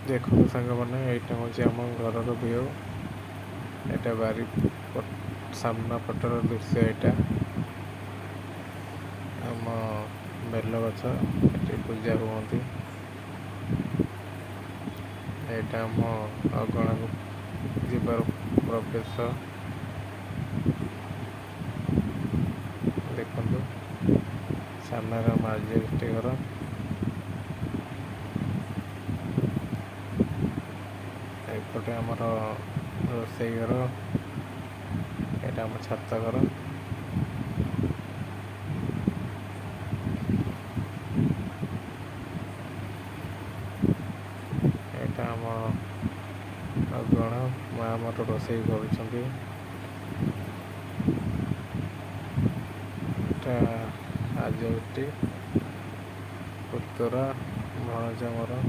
ଦେଖନ୍ତୁ ସାଙ୍ଗମାନେ, ଏଇଟା ହେଉଛି ଆମ ଘରର ଭିଉ। ଏଇଟା ବାରି ସାମ୍ନା ପଟର ଦୃଶ୍ୟ। ଏଇଟା ଆମ ବେଲ ଗଛ, ଏଠି ପୂଜା ହୁଅନ୍ତି। ଏଇଟା ଆମ ଅଗଣାକୁ ଯିବାର ପ୍ରବେଶ। ଦେଖନ୍ତୁ, ସାମ୍ନାରେ ଆମ ଆଜବେଷ୍ଟ ଘର। ଏପଟେ ଆମର ରୋଷେଇ ଘର। ଏଇଟା ଆମ ଛାତ ଘର। ଏଇଟା ଆମ ଅଗଣା। ମା ଆମର ରୋଷେଇ କରୁଛନ୍ତି। ଏଇଟା ଆଜବେଷ୍ଟ। ପୁତୁରା ଭଣଜା ମୋର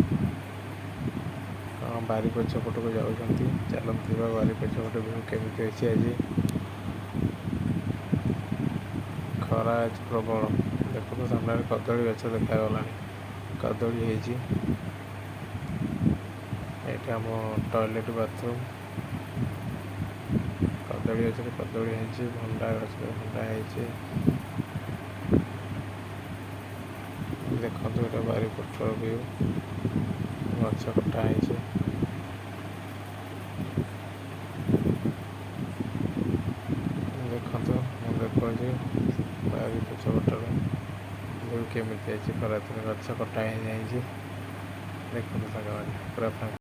ବାରି ପଛ ପଟକୁ ଯାଉଛନ୍ତି। ଚାଲନ୍ତୁ ଯିବା ବାରି ପଛ ପଟେ ଭିଉ କେମିତି ଅଛି ଆଜି। ଖରା ଅଛି ପ୍ରବଳ। ଦେଖନ୍ତୁ, ସାମ୍ନାରେ କଦଳୀ ଗଛ ଦେଖାଗଲାଣି। କଦଳୀ ହେଇଛି। ଏଇଟା ଆମ ଟଏଲେଟ୍ ବାଥରୁମ୍। କଦଳୀ ଗଛରେ କଦଳୀ ହେଇଛି। ଭଣ୍ଡା ଗଛରେ ଭଣ୍ଡା ହେଇଛି। ଦେଖନ୍ତୁ, ଏଇଟା ବାରିପଟର ଭିଉ। ଗଛ କଟା ହେଇଛି। ଦେଖନ୍ତୁ, ମୁଁ ଦେଖୁଛି ବାରି ପଛ ପଟର ଭିଉ କେମିତି ଅଛି। ଖରାଦିନେ ଗଛ କଟା ହେଇଯାଇଛି। ଦେଖନ୍ତୁ ସାଙ୍ଗମାନେ, ପୁରା ଫାଙ୍କା।